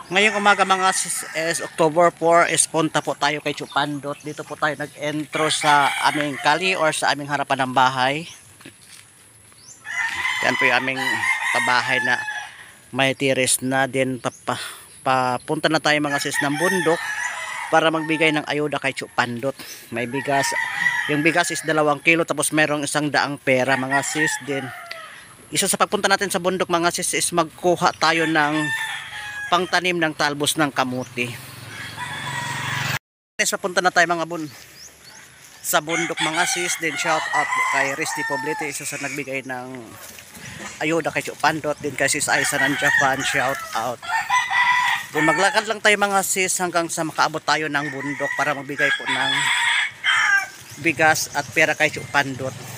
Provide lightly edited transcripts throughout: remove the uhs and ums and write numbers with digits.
Ngayong umaga mga sis is October 4 is punta po tayo kay Chupandot. Dito po tayo nag-entro sa aming kali or sa aming harapan ng bahay. Yan po yung aming pabahay na may tiris na din. Papunta na tayo mga sis ng bundok para magbigay ng ayuda kay Chupandot. May bigas. Yung bigas is 2 kilo tapos merong 100 pera mga sis din. Isa sa pagpunta natin sa bundok mga sis is magkuha tayo ng pangtanim ng talbos ng kamuti. Papunta na tayo mga sa bundok mga sis. Then shout out kay Risty Poblete, isa sa nagbigay ng ayuda kay Chupandot. Din kay sis Aiza ng Japan, shout out. Then maglakad lang tayo mga sis hanggang sa makaabot tayo ng bundok para magbigay po ng bigas at pera kay Chupandot.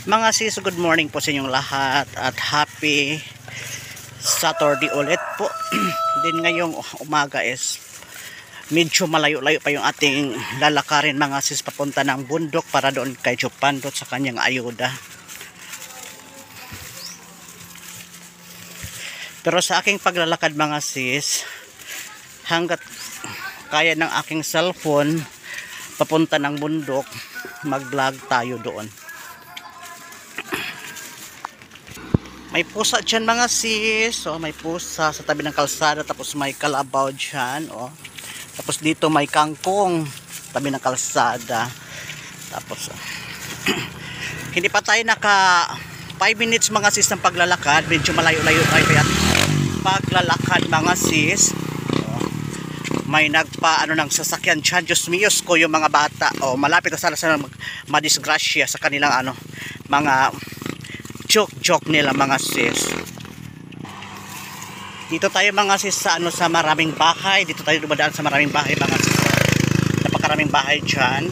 Mga sis, good morning po sa inyong lahat at happy Saturday ulit po. Din ngayong umaga is medyo malayo-layo pa yung ating lalakarin mga sis papunta ng bundok para doon kay Chupandot sa kanyang ayuda. Pero sa aking paglalakad mga sis, hanggat kaya ng aking cellphone papunta ng bundok, mag-vlog tayo doon. May pusa dyan mga sis. So, may pusa sa tabi ng kalsada. Tapos may kalabaw dyan. Oh. Tapos dito may kangkong tabi ng kalsada. Tapos hindi pa tayo naka 5 minutes mga sis ng paglalakad. Medyo malayo-layo tayo kaya paglalakad mga sis. Oh. May ng sasakyan dyan. Diyos miyos ko yung mga bata. Oh, malapit na sana madisgrasya sa kanilang mga joke nila mga sis. Dito tayo mga sis sa sa maraming bahay. Dito tayo dumadaan sa maraming bahay mga sis. Napakaraming bahay dyan.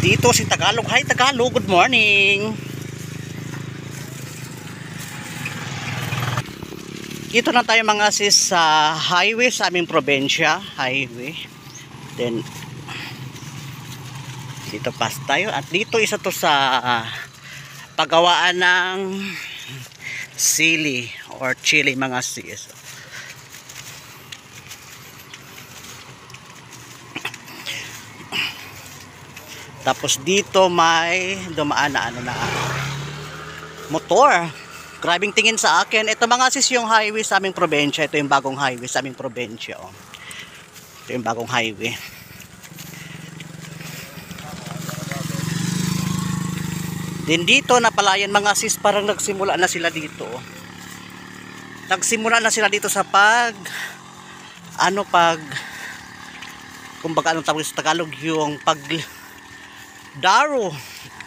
Dito si Tagalog. Hi Tagalog, good morning. Dito na tayo mga sis sa highway sa aming probinsya. Highway. Then dito pas tayo. At dito isa to sa paggawaan ng sili or chili mga sis. Tapos dito may dumaan na motor. Grabing tingin sa akin. Ito mga sis yung highway sa aming probinsya. Ito yung bagong highway sa aming probinsya. Oh. Ito yung bagong highway. Din dito na palayan mga sis, parang nagsimula na sila dito. Nagsimula na sila dito sa kumbaga anong tawag sa Tagalog, yung pagdaro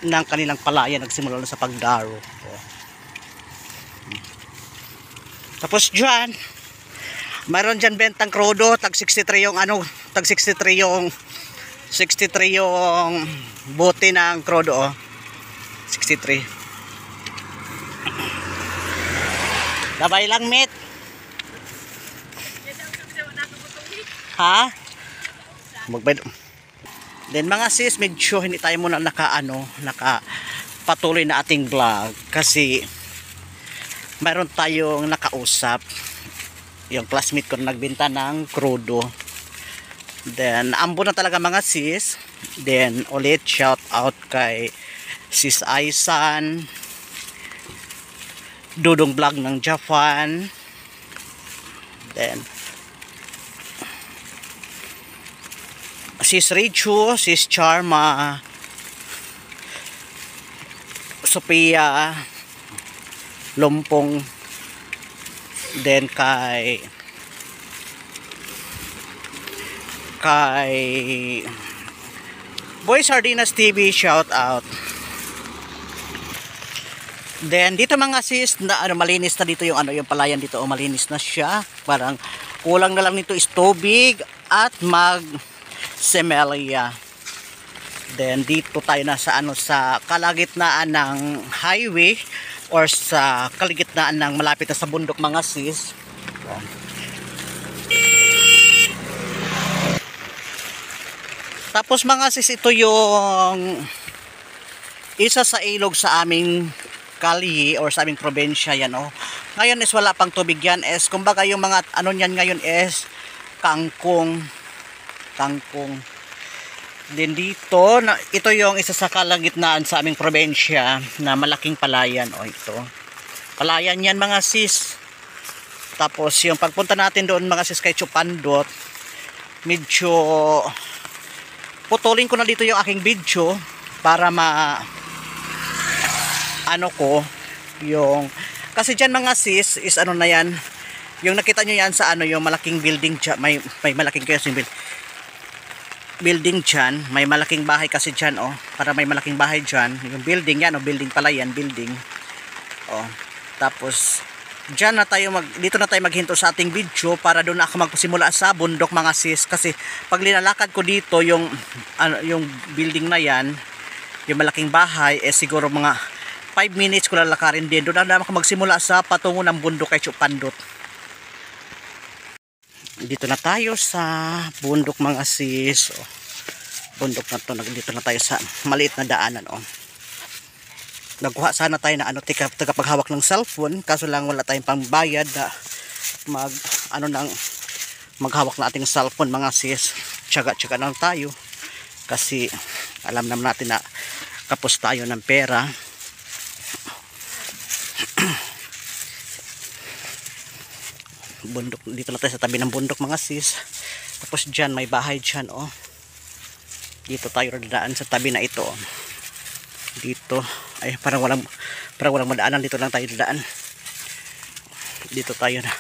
ng kanilang palayan. Nagsimula na sa pagdaro. Tapos dyan, mayroon dyan bentang krodo, tag 63 yung tag 63 yung bote ng krodo. Oh. 63. Dabay lang met. Ha? Then mga sis, medyo hindi tayo muna patuloy na ating vlog kasi mayroon tayong nakausap. Yung classmate ko na nagbenta ng krudo. Then ambo na talaga mga sis. Then ulit shout out kay sis Aiza, Dudong Vlog ng Japan. Then sis Richu, sis Charma, Sophia Lumpong. Then kay Boy Sardinas TV, shout out. Then dito mga sis na malinis na dito yung yung palayan dito, malinis na siya. Parang kulang na lang nito is tubig at semelia. Then dito tayo na sa sa kalagitnaan ng highway or sa kalagitnaan ng malapit na sa bundok mga sis. Tapos mga sis, ito yung isa sa ilog sa aming kalye or sa aming probinsya yan oh. Ngayon is wala pang tubig yan, is kumbaga yung mga ano niyan ngayon is kangkong. Then dito, ito yung isa sa kalagitnaan sa aming probinsya na malaking palayan oh, ito. Palayan yan mga sis. Tapos yung pagpunta natin doon mga sis kay Chupandot, medyo putulin ko na dito yung aking video para ano ko yung, kasi dyan mga sis is ano na yan, yung nakita nyo yan sa ano yung malaking building dyan, may malaking kasi building dyan, may malaking bahay kasi dyan oh, para may malaking bahay dyan, yung building yan oh, building pala yan, building oh. Tapos dyan na tayo dito na tayo maghinto sa ating video para doon ako magpasimula sa bundok mga sis, kasi pag linalakad ko dito yung yung building na yan, yung malaking bahay, siguro mga 5 minutes ko lalakarin din. Doon na ako magsimula sa patungo ng bundok kay Chupandot. Dito na tayo sa bundok mga sis oh. Bundok na to, dito na tayo sa maliit na daanan oh. Nagkuha sana tayo na tagapaghawak ng cellphone, kaso lang wala tayong pangbayad na maghawak na ating cellphone mga sis. Tsaga lang tayo kasi alam naman natin na kapos tayo ng pera. Bundok, dito na tayo sa tabi ng bundok mga sis. Tapos dyan may bahay dyan oh. Dito tayo dadaan sa tabi na ito oh. Dito ay parang walang madaanan, dito lang tayo dadaan. Dito tayo na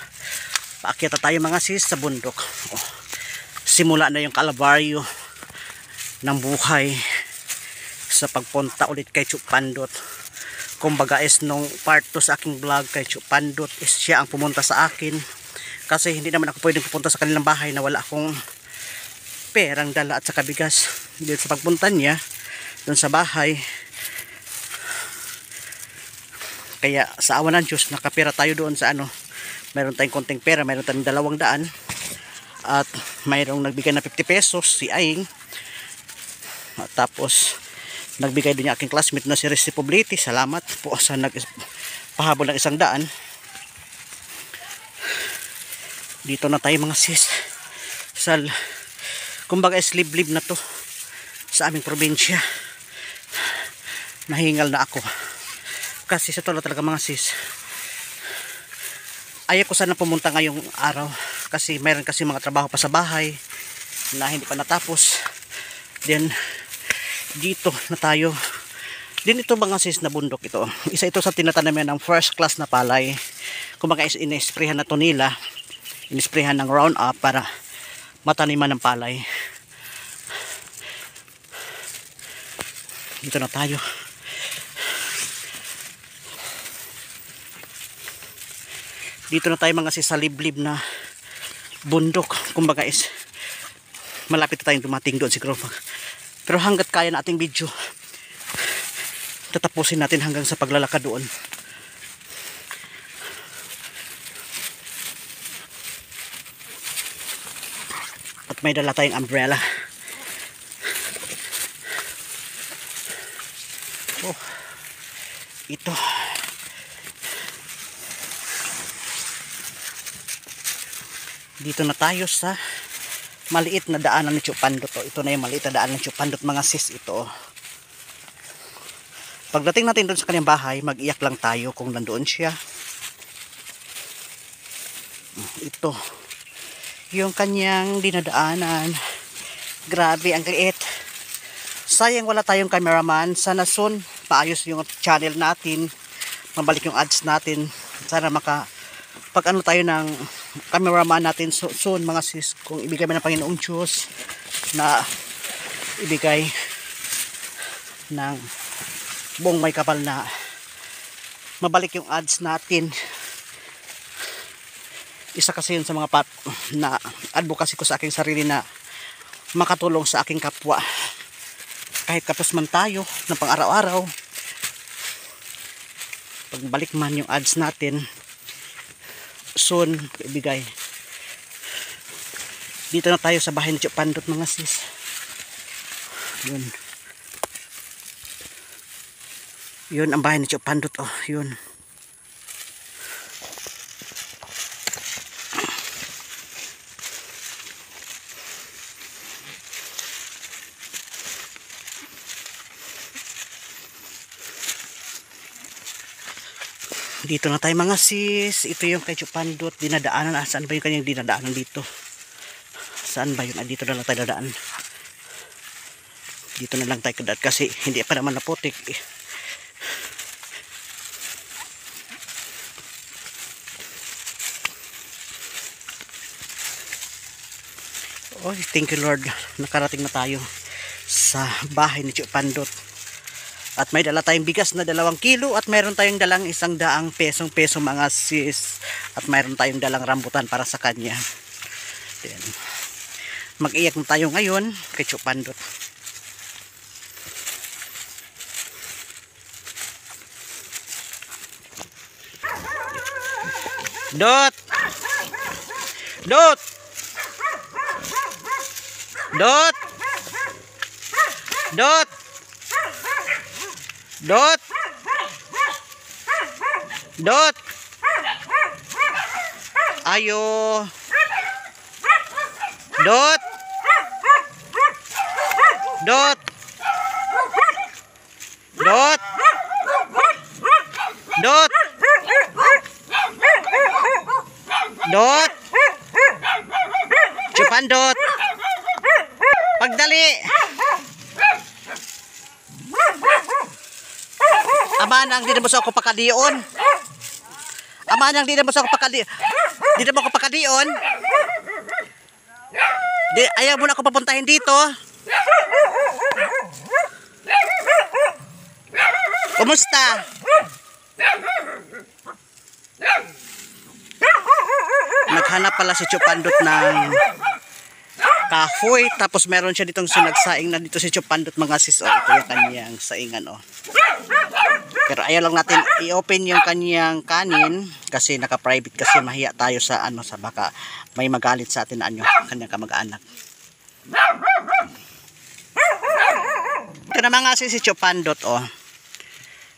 paakyat tayo mga sis sa bundok oh. Simula na yung kalbaryo ng buhay sa pagpunta ulit kay Chupandot. Kumbaga is nung part 2 sa aking vlog kay Chupandot is siya ang pumunta sa akin, kasi hindi naman ako pwedeng pupunta sa kanilang bahay na wala akong perang dala at saka bigas. Dito sa pagpunta niya doon sa bahay, kaya sa awa ng Diyos nakapira tayo doon sa ano, mayroon tayong konting pera, mayroon tayong 200 at mayroong nagbigay na 50 pesos si Aing. At tapos nagbigay din yung aking classmate na si Rizzi Poblete, salamat po sa nagpahabol ng 100. Dito na tayo mga sis sa kumbaga liblib na to sa aming probinsya. Nahingal na ako kasi sa tolo talaga mga sis, ayaw ko sana pumunta ngayong araw kasi mayroon kasi mga trabaho pa sa bahay na hindi pa natapos. Then dito na tayo din, ito mga sis na bundok ito, isa ito sa tinatanaman ng first class na palay. Kumbaga inesprehan na to nila, inesprehan ng round up para mataniman ng palay. Dito na tayo. Dito na tayo mga sis sa liblib na bundok. Kumbaga is malapit na tayong dumating doon siguro. Pero hanggat kaya na ating video, tatapusin natin hanggang sa paglalakad doon. At may dala tayong umbrella. Oh, ito. Dito na tayo sa maliit na daanan ng Chupandot. Ito na yung maliit na daanan ng Chupandot mga sis. Ito. Pagdating natin doon sa kanyang bahay, mag-iyak lang tayo kung nandoon siya. Ito. Yung kanyang dinadaanan. Grabe, ang liit. Sayang wala tayong cameraman. Sana soon paayos yung channel natin. Mabalik yung ads natin. Sana pag ano tayo ng cameraman natin soon mga sis, kung ibigay man ng Panginoong Diyos na ibigay ng buong may kapal na mabalik yung ads natin. Isa kasi yun sa mga na advocacy ko sa aking sarili na makatulong sa aking kapwa. Kahit kapos man tayo ng pang-araw-araw, pagbalik man yung ads natin soon ibigay. Dito na tayo sa bahay ni Chupandot mga sis. Yun. Yun ang bahay ni Chupandot. Oh, yun. Dito na tayo mga sis. Ito yung kay Chupandot. Dinadaanan. Saan ba yung kanyang dinadaanan dito? Saan ba yun? Dito na lang tayo dadaan. Dito na lang tayo kadaan kasi hindi pa naman naputik. Oh, thank you Lord. Nakarating na tayo sa bahay ni Chupandot. At may dala tayong bigas na 2 kilo at mayroon tayong dalang 100 peso mga sis. At mayroon tayong dalang rambutan para sa kanya. Then, mag-iyak na tayo ngayon kay Chupandot. Dot! Dot! Dot! Dot! Dot! Dot! Ayo! Dot! Dot! Dot! Dot! Dot! Chupandot! Pagdali! Amanang di na mo sa ako pakadion. Amanang di na mo sa ako pakadion. Di na mo ako pakadion. Ayaw mo na ako papuntahin dito. Kumusta? Naghanap pala si Chupandot ng kahoy. Tapos meron siya ditong sinagsaing na dito si Chupandot mga sis. Oh, ito yung kanyang saingan. Oh. Pero ayaw lang natin i-open yung kanyang kanin kasi naka-private kasi mahiya tayo sa sa baka may magalit sa atin na kanyang kamag-anak. Ito na mga sis si Chupandot. Oh.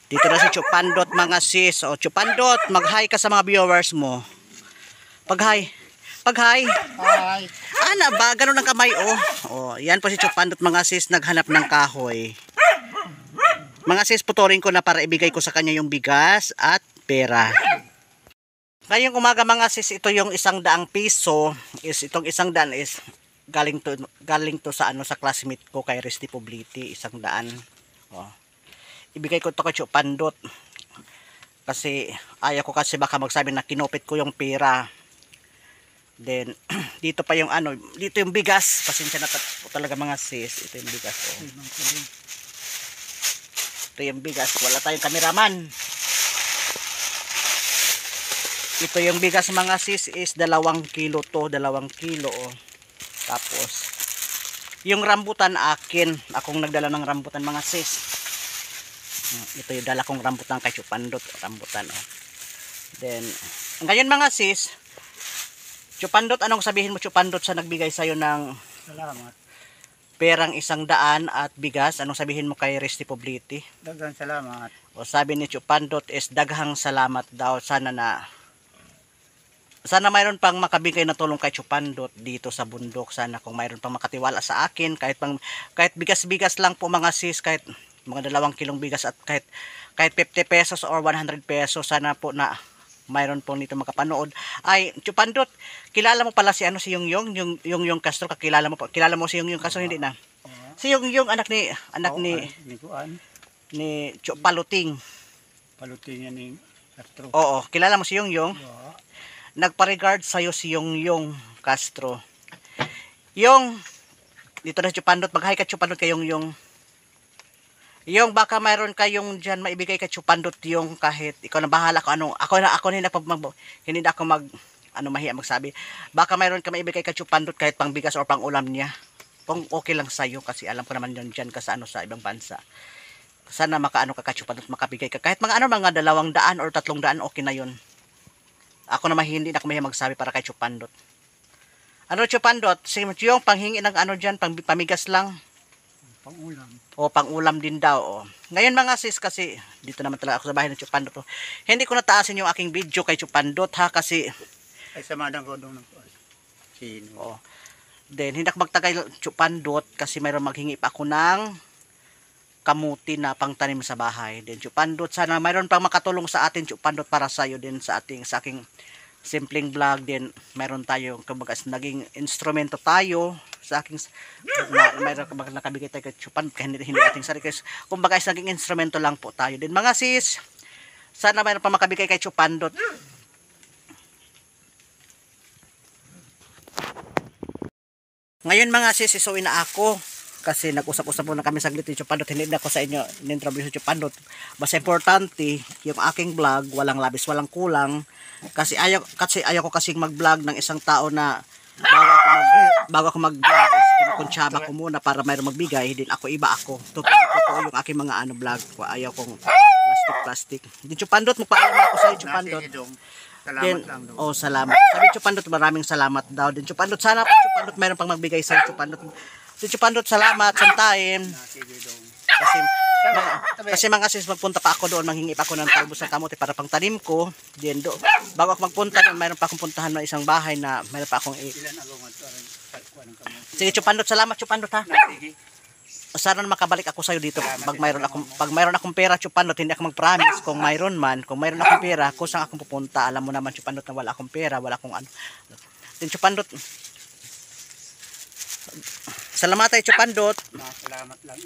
Dito na si Chupandot mga sis. Oh, Chupandot, mag-hi ka sa mga viewers mo. Pag-hi. Pag-hi. Hi. Ana ba? Ganun ang kamay oh. Oh, yan po si Chupandot mga sis, naghanap ng kahoy. Mga sis, puturin ko na para ibigay ko sa kanya yung bigas at pera. Ngayong umaga mga sis, ito yung 100 piso. Itong 100 is galing to sa sa classmate ko kay Resty Pobliti, 100. Oh. Ibigay ko to kay Chupandot. Kasi ayaw ko kasi baka magsabi na kinupit ko yung pera. Then dito pa yung dito yung bigas. Pasensya na talaga mga sis. Ito yung bigas oh. Ito yung bigas. Wala tayong kameraman. Ito yung bigas mga sis is 2 kilo to. 2 kilo oh. Tapos yung rambutan akin. Akong nagdala ng rambutan mga sis. Ito yung dala kong rambutan kay Chupandot. Rambutan oh. Then ngayon mga sis, Chupandot, anong sabihin mo Chupandot sa nagbigay sa'yo ng Salamat. perang 100 at bigas? Anong sabihin mo kay Resty Pobliti? Daghang salamat. O sabi ni Chupandot is daghang salamat daw. Sana mayroon pang makabigay na tulong kay Chupandot dito sa bundok. Sana kung mayroon pang makatiwala sa akin, kahit bigas-bigas lang po mga sis, kahit mga 2 kilong bigas at kahit 50 pesos or 100 pesos, sana po na mayroon po nito makapanood. Ay, Chupandot, kilala mo pala si si Yongyong Castro, kilala mo si Yongyong Castro, hindi na? Si Yongyong anak ni Paluting. Paluting yan ni Castro. Oo, kilala mo si Yongyong? Oo. Nagpa-regard sa'yo si Yongyong Castro. Dito na Chupandot, mag-hi ka Chupandot kay Yongyong. Baka mayroon kayong diyan maibigay kay Chupandot kahit ikaw na bahala kung ako hindi na ako mahiya magsabi. Baka mayroon ka maibigay kay Chupandot kahit pang bigas or pang ulam niya. Kung okay lang sa iyo kasi alam ko naman yun diyan ka sa ibang bansa. Sana ka kay Chupandot, makabigay ka kahit mga mga 200 or 300, okay na yun. Ako naman hindi na ako mahiya magsabi para kay Chupandot. Chupandot, yung panghingi ng diyan, pamigas lang. Pang-ulam. O pang-ulam din daw. O. Ngayon mga sis, kasi dito naman talaga ako sa bahay ng Chupandot. O. Hindi ko nataasin yung aking video kay Chupandot ha, kasi Ay samadan ko doon ng sino. o, then hindi ako magtagay Chupandot kasi mayroon maghingi pa ako ng kamuti na pangtanim sa bahay. Then Chupandot, sana mayroon pang makatulong sa atin Chupandot para sa iyo din sa aking simpleng vlog din. Mayroon tayo kumbaga naging instrumento tayo sa aking mayroon kumbaga nakabigay tayo kay Chupandot kaya hindi ating sarili kasi kumbaga is naging instrumento lang po tayo din mga sis. Sana mayroon pang makabigay kay Chupandot. Ngayon mga sis, isuin na ako kasi nag-usap-usap muna kami saglit yung Chupandot. Hindi na ako sa inyo in-interview sa Chupandot. Basta importante, yung aking vlog, walang labis, walang kulang. Kasi ayaw ko kasing mag-vlog ng isang tao na bago ako mag-vlog, kinukuntsaba ko muna para mayroong magbigay. Din ako iba ako. Totoo yung aking mga vlog ko. Ayaw kong plastic. Din Chupandot, magpaalam na ako sa iyo Chupandot. Salamat Then, lang doon. oh, salamat. Sabi Chupandot, maraming salamat daw. Din Chupandot, sana po Chupandot mayroon pang magbigay sa Chupandot. Din Chupandot, salamat sometime. Sige doon. Kasi mga sis, magpunta pa ako doon, manghingi pa ako ng talbos ng kamote para pang tanim ko. Then, bago ako magpunta doon, mayroon pa akong puntahan ng isang bahay na mayroon pa akong Ilan ako ng kamote. Sige Chupandot, salamat Chupandot ha. Sige. Sana makabalik ako sa'yo dito pag mayroon akong pera Chupandot. Hindi ako mag-promise kung mayroon akong pera, kung saan akong pupunta. Alam mo naman Chupandot na wala akong pera, wala akong ano. Then Chupandot, salamat tayo Chupandot. Salamat lang.